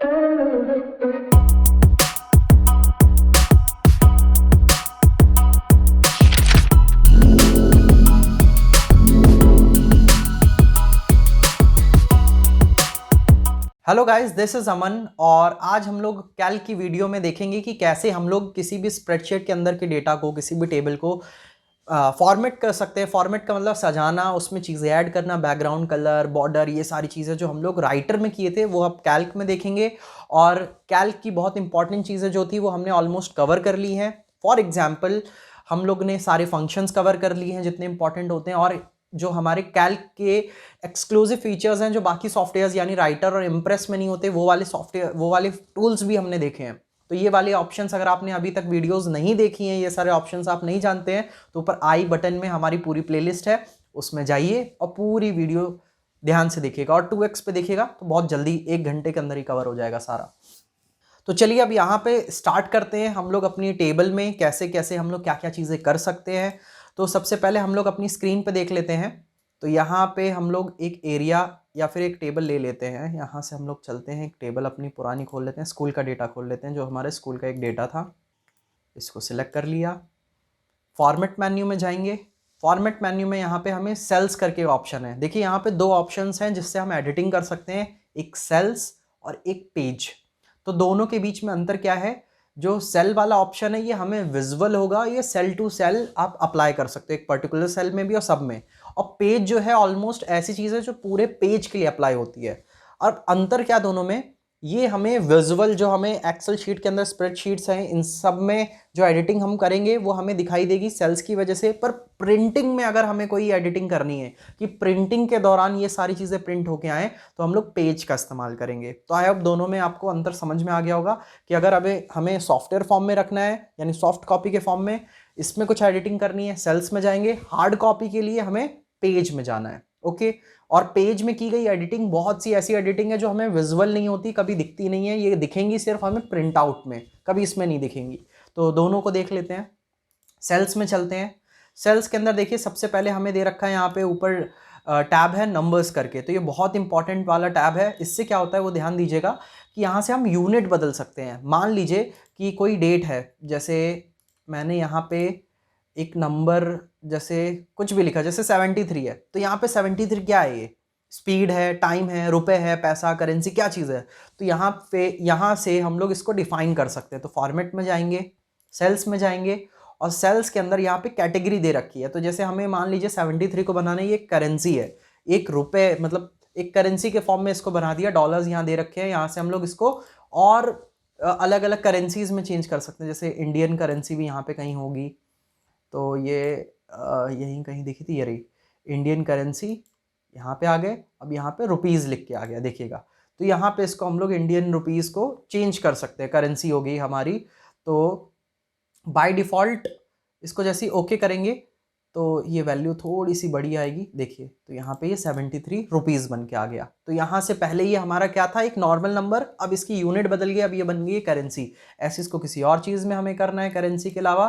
Hello guys, this is अमन और आज हम लोग कैल्क की वीडियो में देखेंगे कि कैसे हम लोग किसी भी स्प्रेडशीट के अंदर के डेटा को, किसी भी टेबल को फॉर्मेट कर सकते हैं। फॉर्मेट का मतलब सजाना, उसमें चीज़ें ऐड करना, बैकग्राउंड कलर, बॉर्डर, ये सारी चीज़ें जो हम लोग राइटर में किए थे वो अब कैल्क में देखेंगे। और कैल्क की बहुत इंपॉर्टेंट चीज़ें जो थी वो हमने ऑलमोस्ट कवर कर ली हैं। फॉर एग्जाम्पल हम लोग ने सारे फंक्शंस कवर कर लिए हैं जितने इंपॉर्टेंट होते हैं, और जो हमारे कैल्क के एक्सक्लूसिव फीचर्स हैं जो बाकी सॉफ्टवेयर्स यानी राइटर और इम्प्रेस में नहीं होते, वो वाले सॉफ्टवेयर, वो वाले टूल्स भी हमने देखे हैं। तो ये वाले ऑप्शंस अगर आपने अभी तक वीडियोस नहीं देखी हैं, ये सारे ऑप्शंस आप नहीं जानते हैं, तो ऊपर आई बटन में हमारी पूरी प्लेलिस्ट है, उसमें जाइए और पूरी वीडियो ध्यान से देखिएगा। और 2x पे देखिएगा तो बहुत जल्दी 1 घंटे के अंदर ही कवर हो जाएगा सारा। तो चलिए अब यहाँ पे स्टार्ट करते हैं हम लोग अपनी टेबल में कैसे कैसे हम लोग क्या क्या चीज़ें कर सकते हैं। तो सबसे पहले हम लोग अपनी स्क्रीन पे देख लेते हैं। तो यहाँ पे हम लोग एक एरिया या फिर एक टेबल ले लेते हैं। यहाँ से हम लोग चलते हैं, एक टेबल अपनी पुरानी खोल लेते हैं, स्कूल का डेटा खोल लेते हैं, जो हमारे स्कूल का एक डेटा था। इसको सिलेक्ट कर लिया, फॉर्मेट मेन्यू में जाएंगे। फॉर्मेट मेन्यू में यहाँ पे हमें सेल्स करके ऑप्शन है। देखिए यहाँ पे 2 ऑप्शंस हैं जिससे हम एडिटिंग कर सकते हैं, एक सेल्स और एक पेज। तो दोनों के बीच में अंतर क्या है? जो सेल वाला ऑप्शन है ये हमें विजुअल होगा, ये सेल टू सेल आप अप्लाई कर सकते हो एक पर्टिकुलर सेल में भी और सब में। और पेज जो है ऑलमोस्ट ऐसी चीज़ है जो पूरे पेज के लिए अप्लाई होती है। और अंतर क्या दोनों में? ये हमें विजुअल, जो हमें एक्सेल शीट के अंदर स्प्रेडशीट्स हैं, इन सब में जो एडिटिंग हम करेंगे वो हमें दिखाई देगी सेल्स की वजह से। पर प्रिंटिंग में अगर हमें कोई एडिटिंग करनी है कि प्रिंटिंग के दौरान ये सारी चीज़ें प्रिंट होके आए, तो हम लोग पेज का इस्तेमाल करेंगे। तो आई होप दोनों में आपको अंतर समझ में आ गया होगा कि अगर अभी हमें सॉफ्टवेयर फॉर्म में रखना है यानी सॉफ्ट कॉपी के फॉर्म में, इसमें कुछ एडिटिंग करनी है, सेल्स में जाएंगे। हार्ड कॉपी के लिए हमें पेज में जाना है। ओके। और पेज में की गई एडिटिंग, बहुत सी ऐसी एडिटिंग है जो हमें विजुअल नहीं होती, कभी दिखती नहीं है, ये दिखेंगी सिर्फ हमें प्रिंट आउट में, कभी इसमें नहीं दिखेंगी। तो दोनों को देख लेते हैं। सेल्स में चलते हैं। सेल्स के अंदर देखिए सबसे पहले हमें दे रखा है यहाँ पे ऊपर टैब है नंबर्स करके। तो ये बहुत इंपॉर्टेंट वाला टैब है। इससे क्या होता है वो ध्यान दीजिएगा कि यहाँ से हम यूनिट बदल सकते हैं। मान लीजिए कि कोई डेट है, जैसे मैंने यहाँ पे एक नंबर, जैसे कुछ भी लिखा, जैसे 73 है, तो यहाँ पे 73 क्या है? ये स्पीड है, टाइम है, रुपए है, पैसा, करेंसी, क्या चीज़ है? तो यहाँ से हम लोग इसको डिफाइन कर सकते हैं। तो फॉर्मेट में जाएंगे, सेल्स में जाएंगे, और सेल्स के अंदर यहाँ पे कैटेगरी दे रखी है। तो जैसे हमें मान लीजिए 73 को बनाना है, ये करेंसी है, एक रुपए, मतलब एक करेंसी के फॉर्म में इसको बना दिया। डॉलर्स यहाँ दे रखे हैं, यहाँ से हम लोग इसको और अलग अलग करेंसीज में चेंज कर सकते हैं। जैसे इंडियन करेंसी भी यहाँ पे कहीं होगी, तो ये यहीं कहीं दिखी थी, ये रही इंडियन करेंसी। यहाँ पे आ गए, अब यहाँ पे रुपीज़ लिख के आ गया, देखिएगा। तो यहाँ पे इसको हम लोग इंडियन रुपीज़ को चेंज कर सकते हैं, करेंसी हो गई हमारी। तो बाय डिफ़ॉल्ट इसको जैसे ही ओके करेंगे तो ये वैल्यू थोड़ी सी बड़ी आएगी, देखिए। तो यहाँ पे ये 73 रुपीज़ बन के आ गया। तो यहाँ से पहले ये हमारा क्या था, एक नॉर्मल नंबर, अब इसकी यूनिट बदल गई, अब ये बन गई करेंसी। ऐसे इसको किसी और चीज़ में हमें करना है करेंसी के अलावा,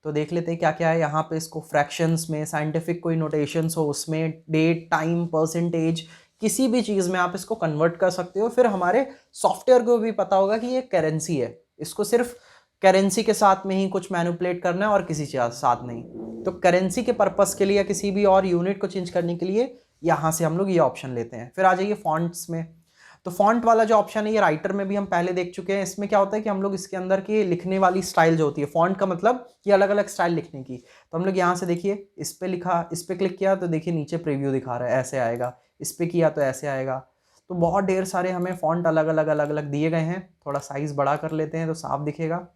तो देख लेते हैं क्या क्या है यहाँ पे। इसको फ्रैक्शंस में, साइंटिफिक कोई नोटेशंस हो उसमें, डेट, टाइम, परसेंटेज, किसी भी चीज़ में आप इसको कन्वर्ट कर सकते हो। फिर हमारे सॉफ्टवेयर को भी पता होगा कि ये करेंसी है, इसको सिर्फ करेंसी के साथ में ही कुछ मैनिपुलेट करना है और किसी साथ नहीं। तो करेंसी के पर्पस के लिए या किसी भी और यूनिट को चेंज करने के लिए यहाँ से हम लोग ये ऑप्शन लेते हैं। फिर आ जाइए फॉन्ट्स में। तो फॉन्ट वाला जो ऑप्शन है ये राइटर में भी हम पहले देख चुके हैं। इसमें क्या होता है कि हम लोग इसके अंदर की लिखने वाली स्टाइल जो होती है, फॉन्ट का मतलब कि अलग अलग स्टाइल लिखने की, तो हम लोग यहाँ से देखिए इस पे लिखा, इस पे क्लिक किया तो देखिए नीचे प्रीव्यू दिखा रहा है, ऐसे आएगा। इस पे किया तो ऐसे आएगा। तो बहुत ढेर सारे हमें फॉन्ट अलग अलग दिए गए हैं। थोड़ा साइज बड़ा कर लेते हैं तो साफ दिखेगा,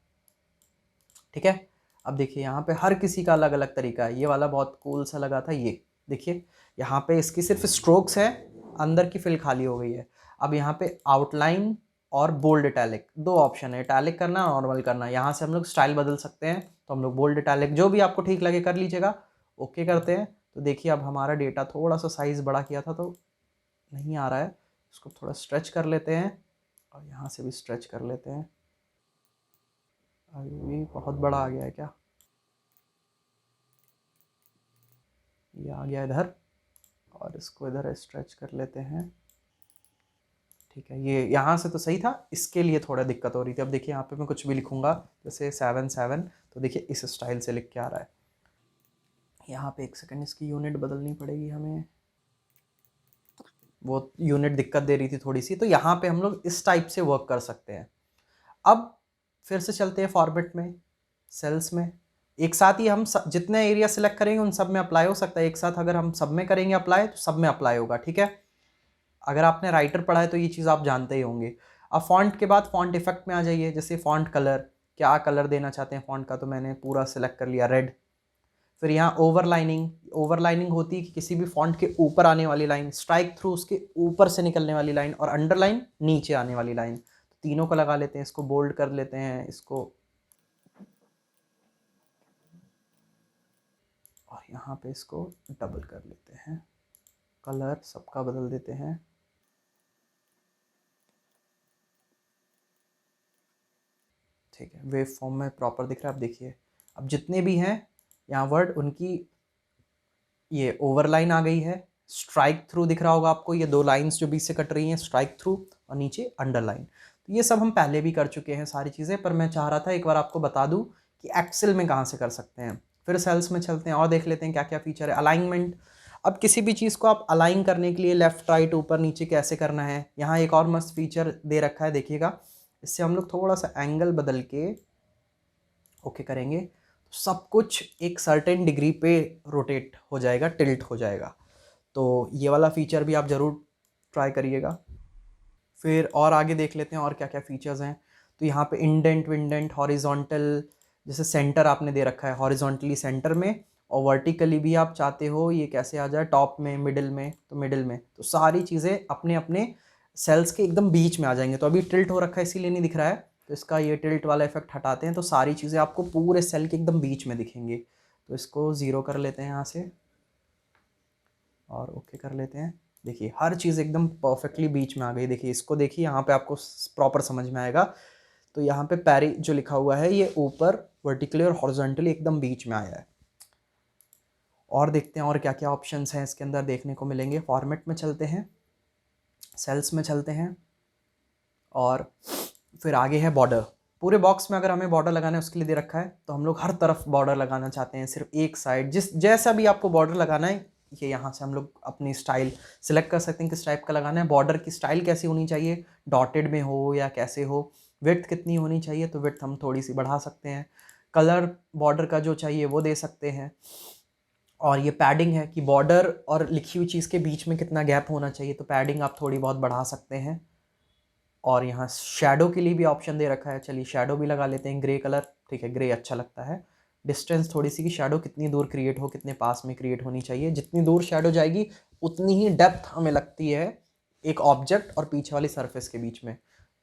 ठीक है। अब देखिए यहाँ पे हर किसी का अलग अलग तरीका है। ये वाला बहुत कूल सा लगा था, ये देखिए यहाँ पे इसकी सिर्फ स्ट्रोक्स है, अंदर की फिल खाली हो गई है। अब यहाँ पे आउटलाइन और बोल्ड इटैलिक 2 ऑप्शन है, इटैलिक करना, नॉर्मल करना। यहाँ से हम लोग स्टाइल बदल सकते हैं। तो हम लोग बोल्ड, इटैलिक, जो भी आपको ठीक लगे कर लीजिएगा। ओके करते हैं तो देखिए अब हमारा डेटा थोड़ा सा साइज़ बड़ा किया था तो नहीं आ रहा है, उसको थोड़ा स्ट्रेच कर लेते हैं और यहाँ से भी स्ट्रेच कर लेते हैं। अभी भी बहुत बड़ा आ गया है क्या? ये आ गया इधर, और इसको इधर स्ट्रेच कर लेते हैं, ठीक है, ये यहाँ से तो सही था, इसके लिए थोड़ा दिक्कत हो रही थी। अब देखिए यहाँ पे मैं कुछ भी लिखूंगा जैसे 7 तो देखिए इस स्टाइल से लिख के आ रहा है। यहाँ पे एक सेकंड, इसकी यूनिट बदलनी पड़ेगी हमें, वो यूनिट दिक्कत दे रही थी थोड़ी सी। तो यहाँ पे हम लोग इस टाइप से वर्क कर सकते हैं। अब फिर से चलते हैं फॉर्मेट में, सेल्स में। एक साथ ही हम जितने एरिया सेलेक्ट करेंगे उन सब में अप्लाई हो सकता है। एक साथ अगर हम सब में करेंगे अप्लाई तो सब में अप्लाई होगा, ठीक है। अगर आपने राइटर पढ़ा है तो ये चीज़ आप जानते ही होंगे। अब फॉन्ट के बाद फॉन्ट इफेक्ट में आ जाइए। जैसे फॉन्ट कलर, क्या कलर देना चाहते हैं फॉन्ट का, तो मैंने पूरा सिलेक्ट कर लिया रेड। फिर यहाँ ओवरलाइनिंग, ओवरलाइनिंग होती है कि किसी भी फॉन्ट के ऊपर आने वाली लाइन, स्ट्राइक थ्रू उसके ऊपर से निकलने वाली लाइन, और अंडरलाइन नीचे आने वाली लाइन। तो तीनों को लगा लेते हैं, इसको बोल्ड कर लेते हैं, इसको, और यहाँ पे इसको डबल कर लेते हैं, कलर सबका बदल देते हैं। ठीक है, वेव फॉर्म में प्रॉपर दिख रहा है। अब देखिए, अब जितने भी हैं यहाँ वर्ड, उनकी ये ओवरलाइन आ गई है, स्ट्राइक थ्रू दिख रहा होगा आपको, ये 2 लाइंस जो बीच से कट रही हैं, स्ट्राइक थ्रू, और नीचे अंडरलाइन। तो ये सब हम पहले भी कर चुके हैं सारी चीज़ें, पर मैं चाह रहा था एक बार आपको बता दूं कि एक्सेल में कहाँ से कर सकते हैं। फिर सेल्स में चलते हैं और देख लेते हैं क्या क्या फीचर है। अलाइनमेंट, अब किसी भी चीज़ को आप अलाइन करने के लिए लेफ्ट राइट ऊपर नीचे कैसे करना है, यहाँ एक और मस्त फीचर दे रखा है, देखिएगा। इससे हम लोग थोड़ा सा एंगल बदल के ओके करेंगे, सब कुछ एक सर्टेन डिग्री पे रोटेट हो जाएगा, टिल्ट हो जाएगा। तो ये वाला फीचर भी आप ज़रूर ट्राई करिएगा। फिर और आगे देख लेते हैं और क्या क्या फीचर्स हैं। तो यहाँ पे इंडेंट विंडेंट, हॉरिजॉन्टल, जैसे सेंटर आपने दे रखा है हॉरिजॉन्टली सेंटर में, और वर्टिकली भी आप चाहते हो ये कैसे आ जाए, टॉप में, मिडिल में, तो मिडिल में। तो सारी चीज़ें अपने अपने सेल्स के एकदम बीच में आ जाएंगे। तो अभी टिल्ट हो रखा है इसीलिए नहीं दिख रहा है, तो इसका ये टिल्ट वाला इफेक्ट हटाते हैं तो सारी चीज़ें आपको पूरे सेल के एकदम बीच में दिखेंगे। तो इसको 0 कर लेते हैं यहाँ से और ओके कर लेते हैं। देखिए हर चीज़ एकदम परफेक्टली बीच में आ गई। देखिए इसको, देखिए यहाँ पे आपको प्रॉपर समझ में आएगा। तो यहाँ पे पैरी जो लिखा हुआ है ये ऊपर वर्टिकली और हॉरिजॉन्टली एकदम बीच में आया है। और देखते हैं और क्या क्या ऑप्शंस हैं इसके अंदर देखने को मिलेंगे। फॉर्मेट में चलते हैं, सेल्स में चलते हैं, और फिर आगे है बॉर्डर। पूरे बॉक्स में अगर हमें बॉर्डर लगाना है उसके लिए दे रखा है, तो हम लोग हर तरफ बॉर्डर लगाना चाहते हैं, सिर्फ एक साइड, जैसा भी आपको बॉर्डर लगाना है ये यहाँ से हम लोग अपनी स्टाइल सिलेक्ट कर सकते हैं किस टाइप का लगाना है। बॉर्डर की स्टाइल कैसी होनी चाहिए, डॉटेड में हो या कैसे हो, विड्थ कितनी होनी चाहिए, तो विड्थ हम थोड़ी सी बढ़ा सकते हैं, कलर बॉर्डर का जो चाहिए वो दे सकते हैं। और ये पैडिंग है कि बॉर्डर और लिखी हुई चीज़ के बीच में कितना गैप होना चाहिए, तो पैडिंग आप थोड़ी बहुत बढ़ा सकते हैं। और यहाँ शैडो के लिए भी ऑप्शन दे रखा है, चलिए शैडो भी लगा लेते हैं, ग्रे कलर, ठीक है, ग्रे अच्छा लगता है। डिस्टेंस थोड़ी सी कि शैडो कितनी दूर क्रिएट हो, कितने पास में क्रिएट होनी चाहिए, जितनी दूर शैडो जाएगी उतनी ही डेप्थ हमें लगती है एक ऑब्जेक्ट और पीछे वाली सरफेस के बीच में।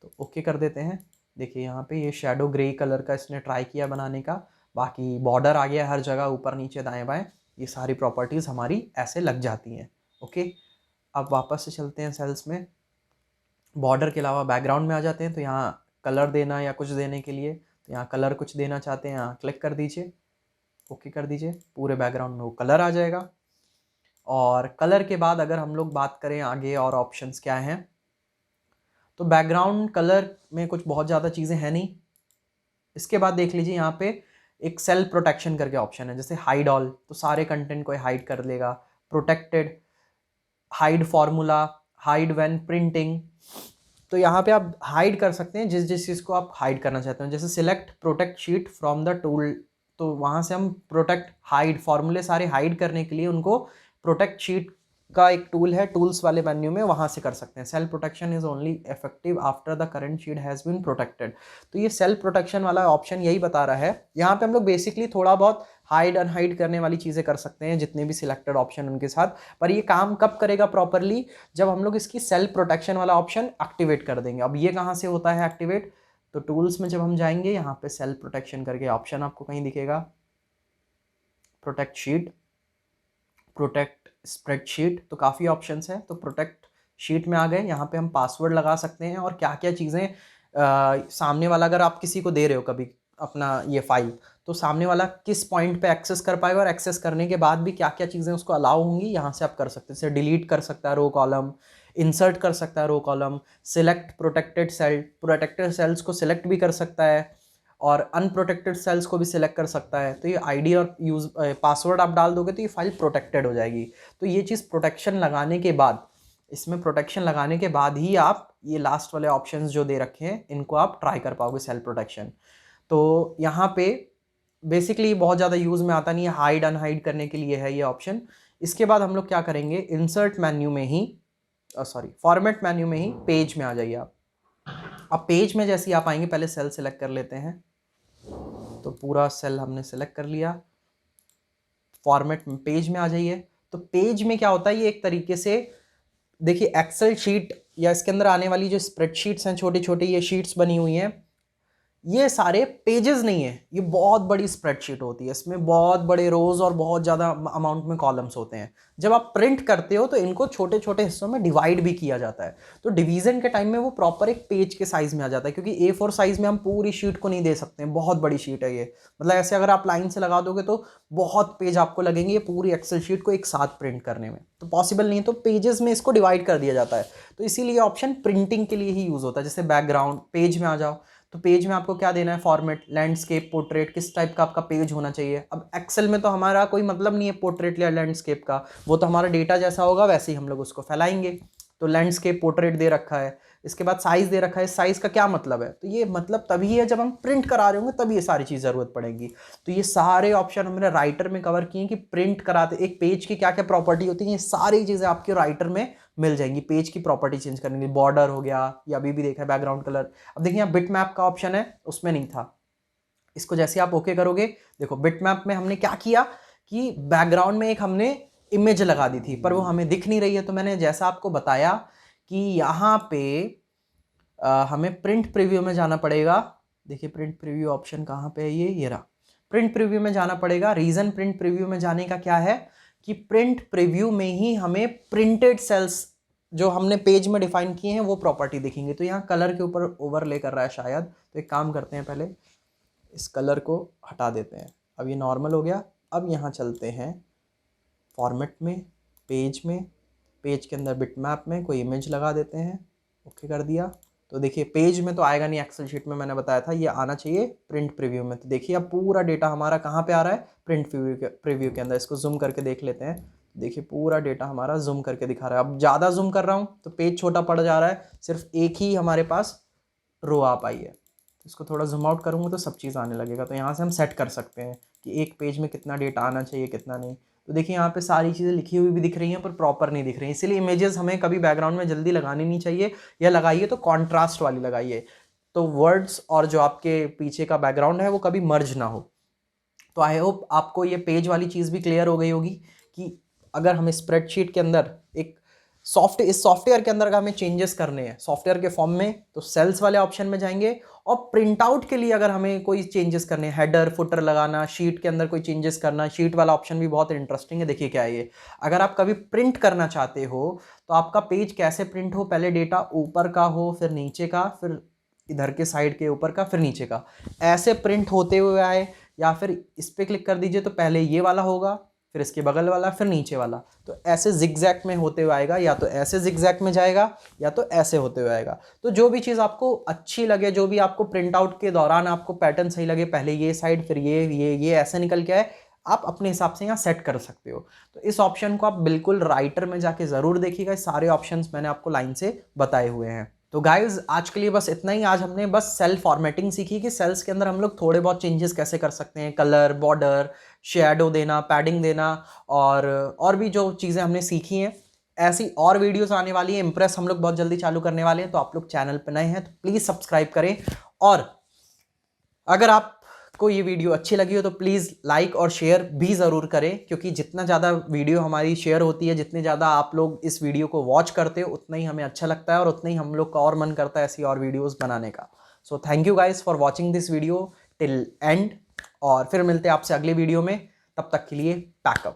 तो ओके कर देते हैं। देखिए यहाँ पे ये शैडो ग्रे कलर का इसने ट्राई किया बनाने का, बाकी बॉर्डर आ गया हर जगह, ऊपर नीचे दाएं बाएं, ये सारी प्रॉपर्टीज़ हमारी ऐसे लग जाती हैं। ओके, अब वापस से चलते हैं सेल्स में, बॉर्डर के अलावा बैकग्राउंड में आ जाते हैं। तो यहाँ कलर देना या कुछ देने के लिए, तो यहाँ कलर कुछ देना चाहते हैं, यहाँ क्लिक कर दीजिए, ओके कर दीजिए, पूरे बैकग्राउंड में वो कलर आ जाएगा। और कलर के बाद अगर हम लोग बात करें आगे और ऑप्शंस क्या हैं, तो बैकग्राउंड कलर में कुछ बहुत ज़्यादा चीज़ें हैं नहीं। इसके बाद देख लीजिए यहाँ पे एक सेल प्रोटेक्शन करके ऑप्शन है, जैसे हाइड ऑल, तो सारे कंटेंट को हाइड कर लेगा। Protected, hide formula, hide when printing, तो यहाँ पे आप हाइड कर सकते हैं जिस जिस चीज़ को आप हाइड करना चाहते हो। जैसे select protect sheet from the tool, तो वहाँ से हम प्रोटेक्ट हाइड फॉर्मूले सारे हाइड करने के लिए उनको प्रोटेक्ट शीट का एक टूल है टूल्स वाले मेन्यू में, वहाँ से कर सकते हैं। Cell protection is only effective after the current sheet has been protected. तो ये सेल प्रोटेक्शन वाला ऑप्शन यही बता रहा है। यहाँ पे हम लोग बेसिकली थोड़ा बहुत हाइड अनहाइड करने वाली चीज़ें कर सकते हैं जितने भी सिलेक्टेड ऑप्शन उनके साथ, पर ये काम कब करेगा प्रॉपरली, जब हम लोग इसकी सेल प्रोटेक्शन वाला ऑप्शन एक्टिवेट कर देंगे। अब ये कहाँ से होता है एक्टिवेट, तो टूल्स में जब हम जाएंगे यहाँ पे सेल प्रोटेक्शन करके ऑप्शन आपको कहीं दिखेगा, प्रोटेक्ट शीट, प्रोटेक्ट स्प्रेडशीट, तो काफ़ी ऑप्शंस हैं। तो प्रोटेक्ट शीट में आ गए, यहाँ पे हम पासवर्ड लगा सकते हैं और क्या क्या चीज़ें सामने वाला, अगर आप किसी को दे रहे हो कभी अपना ये फाइल, तो सामने वाला किस पॉइंट पे एक्सेस कर पाएगा, और एक्सेस करने के बाद भी क्या क्या चीज़ें उसको अलाउ होंगी, यहाँ से आप कर सकते हैं। जैसे डिलीट कर सकता है रो कॉलम, इंसर्ट कर सकता है row column, select protected cells को सिलेक्ट भी कर सकता है और अनप्रोटेक्टेड सेल्स को भी सिलेक्ट कर सकता है। तो ये आईडी और यूज पासवर्ड आप डाल दोगे तो ये फाइल प्रोटेक्टेड हो जाएगी। तो ये चीज़ प्रोटेक्शन लगाने के बाद, इसमें प्रोटेक्शन लगाने के बाद ही आप ये लास्ट वाले ऑप्शंस जो दे रखे हैं इनको आप ट्राई कर पाओगे सेल्फ प्रोटेक्शन। तो यहाँ पे बेसिकली बहुत ज़्यादा यूज़ में आता नहीं है, हाइड अनहाइड करने के लिए है ये ऑप्शन। इसके बाद हम लोग क्या करेंगे, इंसर्ट मेन्यू में ही फॉर्मेट मेन्यू में ही पेज में आ जाइए आप। अब पेज में जैसे ही आप आएंगे, पहले सेल सेलेक्ट कर लेते हैं। तो पूरा सेल हमने सेलेक्ट कर लिया, फॉर्मेट पेज में आ जाइए। तो पेज में क्या होता है, ये एक तरीके से देखिए एक्सेल शीट या इसके अंदर आने वाली जो स्प्रेडशीट्स हैं, छोटी छोटी ये शीट्स बनी हुई हैं, ये सारे पेजेस नहीं है, ये बहुत बड़ी स्प्रेडशीट होती है। इसमें बहुत बड़े रोज और बहुत ज़्यादा अमाउंट में कॉलम्स होते हैं। जब आप प्रिंट करते हो तो इनको छोटे छोटे हिस्सों में डिवाइड भी किया जाता है। तो डिवीजन के टाइम में वो प्रॉपर एक पेज के साइज में आ जाता है, क्योंकि A4 साइज में हम पूरी शीट को नहीं दे सकते हैं, बहुत बड़ी शीट है ये। मतलब ऐसे अगर आप लाइन से लगा दोगे तो बहुत पेज आपको लगेंगे ये पूरी एक्सेल शीट को एक साथ प्रिंट करने में, तो पॉसिबल नहीं है। तो पेजेस में इसको डिवाइड कर दिया जाता है। तो इसीलिए ऑप्शन प्रिंटिंग के लिए ही यूज़ होता है। जैसे बैकग्राउंड, पेज में आ जाओ तो पेज में आपको क्या देना है, फॉर्मेट, लैंडस्केप, पोर्ट्रेट, किस टाइप का आपका पेज होना चाहिए। अब एक्सेल में तो हमारा कोई मतलब नहीं है पोर्ट्रेट या लैंडस्केप का, वो तो हमारा डेटा जैसा होगा वैसे ही हम लोग उसको फैलाएंगे। तो लैंडस्केप, पोर्ट्रेट दे रखा है। इसके बाद साइज दे रखा है। साइज का क्या मतलब है, तो ये मतलब तभी है जब हम प्रिंट करा रहे होंगे तभी ये सारी चीज़ ज़रूरत पड़ेगी। तो ये सारे ऑप्शन हमने राइटर में कवर किए कि प्रिंट कराते एक पेज की क्या क्या प्रॉपर्टी होती है, ये सारी चीज़ें आपके राइटर में मिल जाएंगी। पेज की प्रॉपर्टी चेंज करने के लिए बॉर्डर हो गया, या अभी भी देखा है बैकग्राउंड कलर। अब देखिए यहाँ बिट मैप का ऑप्शन है, उसमें नहीं था। इसको जैसे आप ओके करोगे, देखो बिट मैप में हमने क्या किया कि बैकग्राउंड में एक हमने इमेज लगा दी थी, पर वो हमें दिख नहीं रही है। तो मैंने जैसा आपको बताया कि यहाँ पे हमें प्रिंट प्रीव्यू में जाना पड़ेगा। देखिए प्रिंट प्रीव्यू ऑप्शन कहाँ पे है, ये रहा। प्रिंट प्रीव्यू में जाना पड़ेगा। रीज़न प्रिंट प्रीव्यू में जाने का क्या है कि प्रिंट प्रीव्यू में ही हमें प्रिंटेड सेल्स जो हमने पेज में डिफाइन किए हैं वो प्रॉपर्टी दिखेंगे। तो यहाँ कलर के ऊपर ओवरले कर रहा है शायद, तो एक काम करते हैं, पहले इस कलर को हटा देते हैं। अब ये नॉर्मल हो गया। अब यहाँ चलते हैं फॉर्मेट में, पेज में, पेज के अंदर बिट मैप में कोई इमेज लगा देते हैं, ओके कर दिया। तो देखिए पेज में तो आएगा नहीं, एक्सेल शीट में मैंने बताया था ये आना चाहिए प्रिंट प्रीव्यू में। तो देखिए अब पूरा डेटा हमारा कहाँ पे आ रहा है, प्रिंट प्रीव्यू के अंदर। इसको जूम करके देख लेते हैं। देखिए पूरा डेटा हमारा जूम करके दिखा रहा है। अब ज़्यादा जूम कर रहा हूँ तो पेज छोटा पड़ जा रहा है, सिर्फ एक ही हमारे पास रो आ पाई है। इसको थोड़ा जूम आउट करूँगा तो सब चीज़ आने लगेगा। तो यहाँ से हम सेट कर सकते हैं कि एक पेज में कितना डेटा आना चाहिए, कितना नहीं। तो देखिए यहाँ पे सारी चीज़ें लिखी हुई भी दिख रही हैं पर प्रॉपर नहीं दिख रही हैं। इसीलिए इमेजेस हमें कभी बैकग्राउंड में जल्दी लगानी नहीं चाहिए, या लगाइए तो कॉन्ट्रास्ट वाली लगाइए, तो वर्ड्स और जो आपके पीछे का बैकग्राउंड है वो कभी मर्ज ना हो। तो आई होप आपको ये पेज वाली चीज़ भी क्लियर हो गई होगी कि अगर हमें स्प्रेडशीट के अंदर एक इस सॉफ्टवेयर के अंदर अगर हमें चेंजेस करने हैं सॉफ्टवेयर के फॉर्म में, तो सेल्स वाले ऑप्शन में जाएंगे। और प्रिंट आउट के लिए अगर हमें कोई चेंजेस करने हैं, हेडर फुटर लगाना, शीट के अंदर कोई चेंजेस करना, शीट वाला ऑप्शन भी बहुत इंटरेस्टिंग है। देखिए क्या है ये, अगर आप कभी प्रिंट करना चाहते हो तो आपका पेज कैसे प्रिंट हो, पहले डेटा ऊपर का हो, फिर नीचे का, फिर इधर के साइड के ऊपर का, फिर नीचे का, ऐसे प्रिंट होते हुए आए। या फिर इस पर क्लिक कर दीजिए तो पहले ये वाला होगा, फिर इसके बगल वाला, फिर नीचे वाला। तो ऐसे जिगजैग में होते हुए आएगा, या तो ऐसे जिगजैग में जाएगा या तो ऐसे होते हुए आएगा। तो जो भी चीज़ आपको अच्छी लगे, जो भी आपको प्रिंट आउट के दौरान आपको पैटर्न सही लगे, पहले ये साइड फिर ये ऐसे निकल के आए, आप अपने हिसाब से यहाँ सेट कर सकते हो। तो इस ऑप्शन को आप बिल्कुल राइटर में जाके ज़रूर देखिएगा। सारे ऑप्शंस मैंने आपको लाइन से बताए हुए हैं। तो गाइज आज के लिए बस इतना ही। आज हमने बस सेल फॉर्मेटिंग सीखी कि सेल्स के अंदर हम लोग थोड़े बहुत चेंजेस कैसे कर सकते हैं, कलर, बॉर्डर, शेडो देना, पैडिंग देना, और भी जो चीज़ें हमने सीखी हैं। ऐसी और वीडियोस आने वाली है। इम्प्रेस हम लोग बहुत जल्दी चालू करने वाले हैं, तो आप लोग चैनल पर नए हैं तो प्लीज़ सब्सक्राइब करें। और अगर आपको ये वीडियो अच्छी लगी हो तो प्लीज़ लाइक और शेयर भी ज़रूर करें, क्योंकि जितना ज़्यादा वीडियो हमारी शेयर होती है, जितने ज़्यादा आप लोग इस वीडियो को वॉच करते हो, उतना ही हमें अच्छा लगता है और उतना ही हम लोग का और मन करता है ऐसी और वीडियोस बनाने का। So thank you guys for watching this video till and, और फिर मिलते हैं आपसे अगले वीडियो में। तब तक के लिए पैकअप।